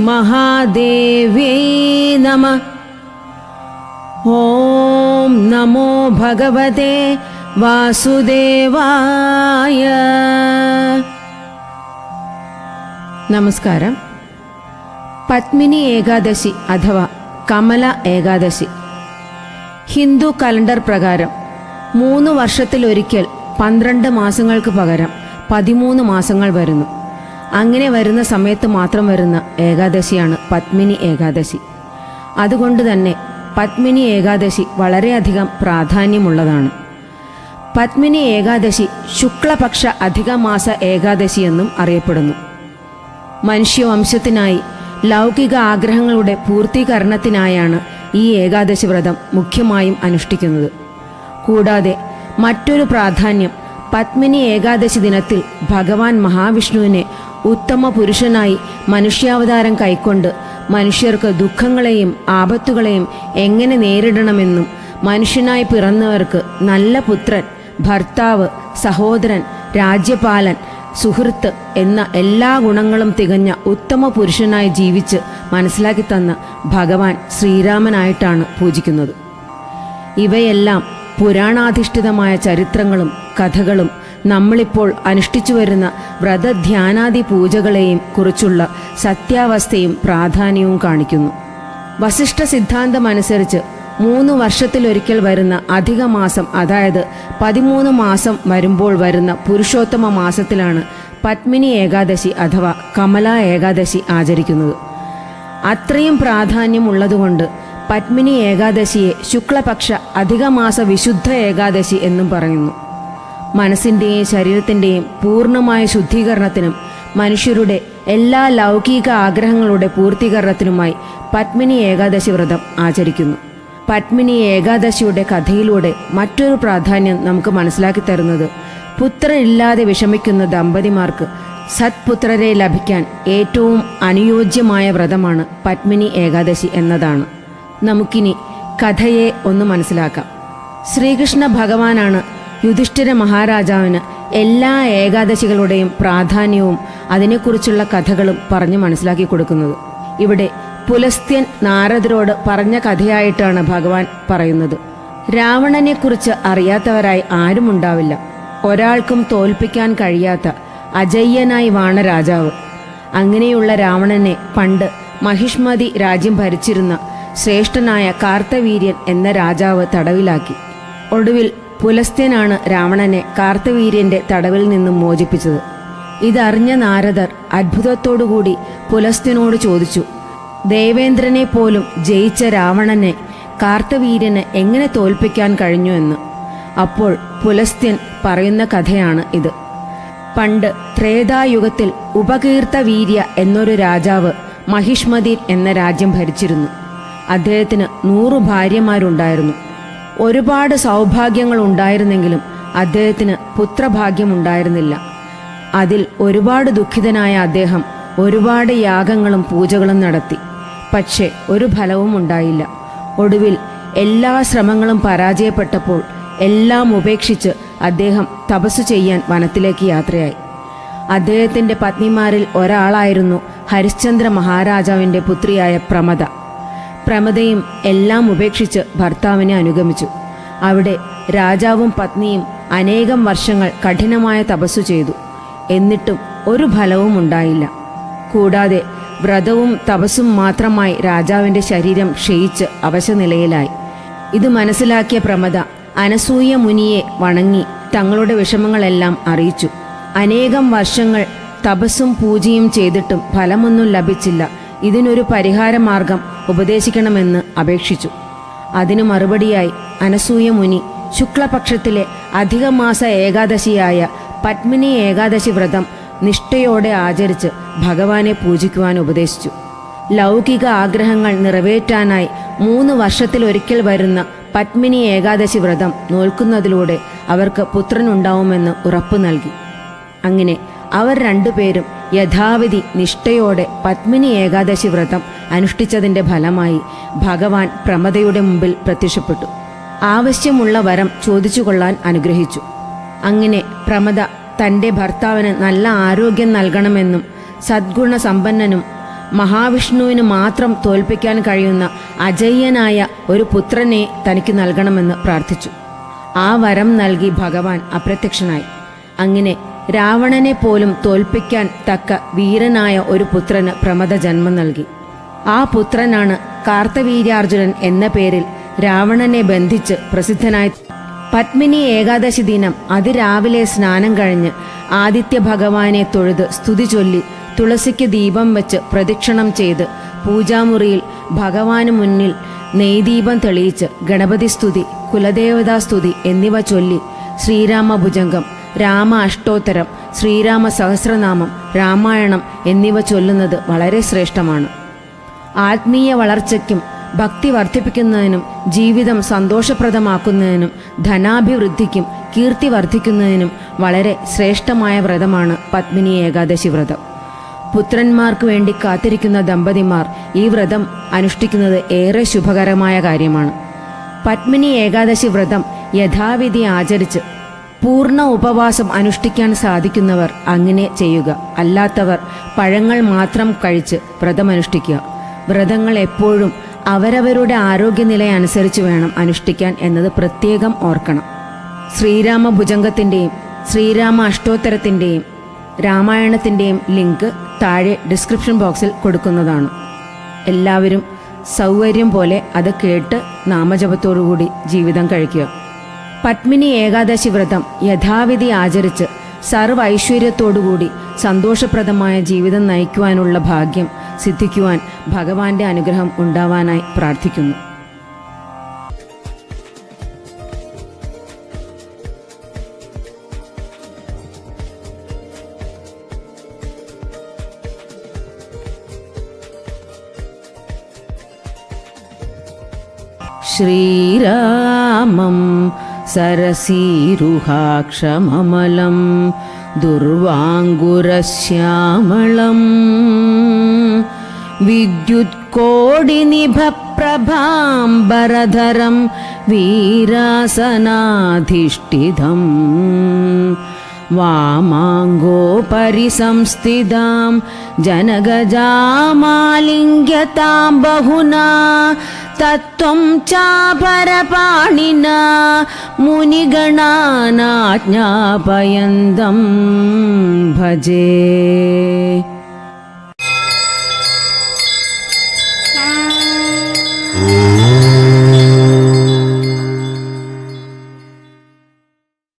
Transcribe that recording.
ശ്രീമഹാദേവ്യൈ നമഃ. ഓം നമോ ഭഗവതേ വാസുദേവായ. നമസ്കാരം. പത്മിനി ഏകാദശി അഥവാ കമല ഏകാദശി ഹിന്ദു കലണ്ടർ പ്രകാരം 3 വർഷത്തിലൊരിക്കൽ 12 മാസങ്ങൾക്ക് പകരം 13 മാസങ്ങൾ വരുന്നു. അങ്ങനെ വരുന്ന സമയത്ത് മാത്രം വരുന്ന ഏകാദശിയാണ് പത്മിനി ഏകാദശി. അതുകൊണ്ട് തന്നെ പത്മിനി ഏകാദശി വളരെയധികം പ്രാധാന്യമുള്ളതാണ്. പത്മിനി ഏകാദശി ശുക്ലപക്ഷ അധികമാസ ഏകാദശി എന്നും അറിയപ്പെടുന്നു. മനുഷ്യവംശത്തിനായി ലൗകിക ആഗ്രഹങ്ങളുടെ പൂർത്തീകരണത്തിനായാണ് ഈ ഏകാദശി വ്രതം മുഖ്യമായും അനുഷ്ഠിക്കുന്നത്. കൂടാതെ മറ്റൊരു പ്രാധാന്യം പത്മിനി ഏകാദശി ദിനത്തിൽ ഭഗവാൻ മഹാവിഷ്ണുവിനെ ഉത്തമ പുരുഷനായി മനുഷ്യാവതാരം കൈക്കൊണ്ട് മനുഷ്യർക്ക് ദുഃഖങ്ങളെയും ആപത്തുകളെയും എങ്ങനെ നേരിടണമെന്നും മനുഷ്യനായി പിറന്നവർക്ക് നല്ല പുത്രൻ, ഭർത്താവ്, സഹോദരൻ, രാജ്യപാലൻ, സുഹൃത്ത് എന്ന എല്ലാ ഗുണങ്ങളും തികഞ്ഞ ഉത്തമ പുരുഷനായി ജീവിച്ച് മനസ്സിലാക്കി തന്ന ഭഗവാൻ ശ്രീരാമനായിട്ടാണ് പൂജിക്കുന്നത്. ഇവയെല്ലാം പുരാണാധിഷ്ഠിതമായ ചരിത്രങ്ങളും കഥകളും നമ്മളിപ്പോൾ അനുഷ്ഠിച്ചു വരുന്ന വ്രതധ്യാനാദി പൂജകളെയും കുറിച്ചുള്ള സത്യാവസ്ഥയും പ്രാധാന്യവും കാണിക്കുന്നു. വസിഷ്ഠ സിദ്ധാന്തമനുസരിച്ച് 3 വർഷത്തിലൊരിക്കൽ വരുന്ന അധിക മാസം, അതായത് 13 മാസം വരുമ്പോൾ വരുന്ന പുരുഷോത്തമ മാസത്തിലാണ് പത്മിനി ഏകാദശി അഥവാ കമല ഏകാദശി ആചരിക്കുന്നത്. അത്രയും പ്രാധാന്യമുള്ളതുകൊണ്ട് പത്മിനി ഏകാദശിയെ ശുക്ലപക്ഷ അധികമാസ വിശുദ്ധ ഏകാദശി എന്നും പറയുന്നു. മനസ്സിൻ്റെയും ശരീരത്തിൻ്റെയും പൂർണ്ണമായ ശുദ്ധീകരണത്തിനും മനുഷ്യരുടെ എല്ലാ ലൗകിക ആഗ്രഹങ്ങളുടെ പൂർത്തീകരണത്തിനുമായി പത്മിനി ഏകാദശി വ്രതം ആചരിക്കുന്നു. പത്മിനി ഏകാദശിയുടെ കഥയിലൂടെ മറ്റൊരു പ്രാധാന്യം നമുക്ക് മനസ്സിലാക്കി തരുന്നത് പുത്രനില്ലാതെ വിഷമിക്കുന്ന ദമ്പതിമാർക്ക് സത്പുത്രരെ ലഭിക്കാൻ ഏറ്റവും അനുയോജ്യമായ വ്രതമാണ് പത്മിനി ഏകാദശി എന്നതാണ്. നമുക്കിനി കഥയെ ഒന്ന് മനസ്സിലാക്കാം. ശ്രീകൃഷ്ണ ഭഗവാനാണ് യുധിഷ്ഠിര മഹാരാജാവിന് എല്ലാ ഏകാദശികളുടെയും പ്രാധാന്യവും അതിനെക്കുറിച്ചുള്ള കഥകളും പറഞ്ഞു മനസ്സിലാക്കി കൊടുക്കുന്നത്. ഇവിടെ പുലസ്ത്യൻ നാരദരോട് പറഞ്ഞ കഥയായിട്ടാണ് ഭഗവാൻ പറയുന്നത്. രാവണനെക്കുറിച്ച് അറിയാത്തവരായി ആരുമുണ്ടാവില്ല. ഒരാൾക്കും തോൽപ്പിക്കാൻ കഴിയാത്ത അജയ്യനായി വാണ രാജാവ്. അങ്ങനെയുള്ള രാവണനെ പണ്ട് മഹിഷ്മതി രാജ്യം ഭരിച്ചിരുന്ന ശ്രേഷ്ഠനായ കാർത്തവീര്യൻ എന്ന രാജാവ് തടവിലാക്കി. ഒടുവിൽ പുലസ്ത്യനാണ് രാവണനെ കാർത്തവീര്യന്റെ തടവിൽ നിന്നും മോചിപ്പിച്ചത്. ഇതറിഞ്ഞ നാരദർ അത്ഭുതത്തോടുകൂടി പുലസ്ത്യനോട് ചോദിച്ചു, ദേവേന്ദ്രനെ പോലും ജയിച്ച രാവണനെ കാർത്തവീര്യന് എങ്ങനെ തോൽപ്പിക്കാൻ കഴിഞ്ഞു എന്ന്. അപ്പോൾ പുലസ്ത്യൻ പറയുന്ന കഥയാണ് ഇത്. പണ്ട് ത്രേതായുഗത്തിൽ ഉപകീർത്തവീര്യ എന്നൊരു രാജാവ് മഹിഷ്മതി എന്ന രാജ്യം ഭരിച്ചിരുന്നു. അദ്ദേഹത്തിന് 100 ഭാര്യമാരുണ്ടായിരുന്നു. ഒരുപാട് സൗഭാഗ്യങ്ങൾ ഉണ്ടായിരുന്നെങ്കിലും അദ്ദേഹത്തിന് പുത്രഭാഗ്യമുണ്ടായിരുന്നില്ല. അതിൽ ഒരുപാട് ദുഃഖിതനായ അദ്ദേഹം ഒരുപാട് യാഗങ്ങളും പൂജകളും നടത്തി. പക്ഷേ ഒരു ഫലവും ഉണ്ടായില്ല. ഒടുവിൽ എല്ലാ ശ്രമങ്ങളും പരാജയപ്പെട്ടപ്പോൾ എല്ലാം ഉപേക്ഷിച്ച് അദ്ദേഹം തപസ്സു ചെയ്യാൻ വനത്തിലേക്ക് യാത്രയായി. അദ്ദേഹത്തിൻ്റെ പത്നിമാരിൽ ഒരാളായിരുന്നു ഹരിശ്ചന്ദ്ര മഹാരാജാവിൻ്റെ പുത്രിയായ പ്രമദ. പ്രമദയും എല്ലാം ഉപേക്ഷിച്ച് ഭർത്താവിനെ അനുഗമിച്ചു. അവിടെ രാജാവും പത്നിയും അനേകം വർഷങ്ങൾ കഠിനമായ തപസ്സു ചെയ്തു. എന്നിട്ടും ഒരു ഫലവും ഉണ്ടായില്ല. കൂടാതെ വ്രതവും തപസ്സും മാത്രമായി രാജാവിൻ്റെ ശരീരം ക്ഷയിച്ച് അവശനിലയിലായി. ഇത് മനസ്സിലാക്കിയ പ്രമദ അനസൂയ മുനിയെ വണങ്ങി തങ്ങളുടെ വിഷമങ്ങളെല്ലാം അറിയിച്ചു. അനേകം വർഷങ്ങൾ തപസ്സും പൂജയും ചെയ്തിട്ടും ഫലമൊന്നും ലഭിച്ചില്ല. ഇതിനൊരു പരിഹാരമാർഗം ഉപദേശിക്കണമെന്ന് അപേക്ഷിച്ചു. അതിനു മറുപടിയായി അനസൂയ മുനി ശുക്ലപക്ഷത്തിലെ അധികമാസ ഏകാദശിയായ പത്മിനി ഏകാദശി വ്രതം നിഷ്ഠയോടെ ആചരിച്ച് ഭഗവാനെ പൂജിക്കുവാൻ ഉപദേശിച്ചു. ലൗകിക ആഗ്രഹങ്ങൾ നിറവേറ്റാനായി 3 വർഷത്തിലൊരിക്കൽ വരുന്ന പത്മിനി ഏകാദശി വ്രതം നോൽക്കുന്നതിലൂടെ അവർക്ക് പുത്രനുണ്ടാവുമെന്ന് ഉറപ്പു നൽകി. അങ്ങനെ അവർ രണ്ടുപേരും യഥാവിധി നിഷ്ഠയോടെ പത്മിനി ഏകാദശി വ്രതം അനുഷ്ഠിച്ചതിൻ്റെ ഫലമായി ഭഗവാൻ പ്രമദയുടെ മുമ്പിൽ പ്രത്യക്ഷപ്പെട്ടു. ആവശ്യമുള്ള വരം ചോദിച്ചുകൊള്ളാൻ അനുഗ്രഹിച്ചു. അങ്ങനെ പ്രമദ തൻ്റെ ഭർത്താവിന് നല്ല ആരോഗ്യം നൽകണമെന്നും സദ്ഗുണ സമ്പന്നനും മഹാവിഷ്ണുവിന് മാത്രം തോൽപ്പിക്കാൻ കഴിയുന്ന അജയ്യനായ ഒരു പുത്രനെ തനിക്ക് നൽകണമെന്ന് പ്രാർത്ഥിച്ചു. ആ വരം നൽകി ഭഗവാൻ അപ്രത്യക്ഷനായി. അങ്ങനെ രാവണനെ പോലും തോൽപ്പിക്കാൻ തക്ക വീരനായ ഒരു പുത്രന് പ്രമദ ജന്മം നൽകി. ആ പുത്രനാണ് കാർത്തവീര്യാർജുനൻ എന്ന പേരിൽ രാവണനെ ബന്ധിച്ച് പ്രസിദ്ധനായി. പത്മിനി ഏകാദശി ദിനം അതിരാവിലെ സ്നാനം കഴിഞ്ഞ് ആദിത്യ ഭഗവാനെ തൊഴുത് സ്തുതി ചൊല്ലി തുളസിക്ക് ദീപം വെച്ച് പ്രദക്ഷിണം ചെയ്ത് പൂജാമുറിയിൽ ഭഗവാന് മുന്നിൽ നെയ്ദീപം തെളിയിച്ച് ഗണപതി സ്തുതി, കുലദേവതാസ്തുതി എന്നിവ ചൊല്ലി ശ്രീരാമഭുജംഗം, രാമ അഷ്ടോത്തരം, ശ്രീരാമ സഹസ്രനാമം, രാമായണം എന്നിവ ചൊല്ലുന്നത് വളരെ ശ്രേഷ്ഠമാണ്. ആത്മീയ വളർച്ചയ്ക്കും ഭക്തി വർദ്ധിപ്പിക്കുന്നതിനും ജീവിതം സന്തോഷപ്രദമാക്കുന്നതിനും ധനാഭിവൃദ്ധിക്കും കീർത്തി വർദ്ധിക്കുന്നതിനും വളരെ ശ്രേഷ്ഠമായ വ്രതമാണ് പത്മിനി ഏകാദശി വ്രതം. പുത്രന്മാർക്ക് വേണ്ടി കാത്തിരിക്കുന്ന ദമ്പതിമാർ ഈ വ്രതം അനുഷ്ഠിക്കുന്നത് ഏറെ ശുഭകരമായ കാര്യമാണ്. പത്മിനി ഏകാദശി വ്രതം യഥാവിധി ആചരിച്ച് പൂർണ്ണ ഉപവാസം അനുഷ്ഠിക്കാൻ സാധിക്കുന്നവർ അങ്ങനെ ചെയ്യുക. അല്ലാത്തവർ പഴങ്ങൾ മാത്രം കഴിച്ച് വ്രതമനുഷ്ഠിക്കുക. വ്രതങ്ങൾ എപ്പോഴും അവരവരുടെ ആരോഗ്യനില അനുസരിച്ച് വേണം അനുഷ്ഠിക്കാൻ എന്നത് പ്രത്യേകം ഓർക്കണം. ശ്രീരാമ ഭുജംഗത്തിൻ്റെയും ശ്രീരാമ അഷ്ടോത്തരത്തിൻ്റെയും രാമായണത്തിൻ്റെയും ലിങ്ക് താഴെ ഡിസ്ക്രിപ്ഷൻ ബോക്സിൽ കൊടുക്കുന്നതാണ്. എല്ലാവരും സൗകര്യം പോലെ അത് കേട്ട് നാമജപത്തോടുകൂടി ജീവിതം കഴിക്കുക. പത്മിനി ഏകാദശി വ്രതം യഥാവിധി ആചരിച്ച് സർവ്വ ഐശ്വര്യത്തോടുകൂടി സന്തോഷപ്രദമായ ജീവിതം നയിക്കുവാനുള്ള ഭാഗ്യം സിദ്ധിക്കുവാൻ ഭഗവാന്റെ അനുഗ്രഹം ഉണ്ടാവാനായി പ്രാർത്ഥിക്കുന്നു. ശ്രീരാമം സരസീരുഹാക്ഷമമലം ദുർവാങ്കുരശ്യാമളം വിദ്യുത്കോടിനിഭപ്രഭാംബരധരം വീരാസനാധിഷ്ഠിതം വാമാംഗോപരി സംസ്ഥിതാം ജനഗജാമാലിംഗ്യതാം ബഹുനാ തത്വം ചാപരപാണിനാ മുനിഗണാനാജ്ഞാപയന്തം ഭജേ.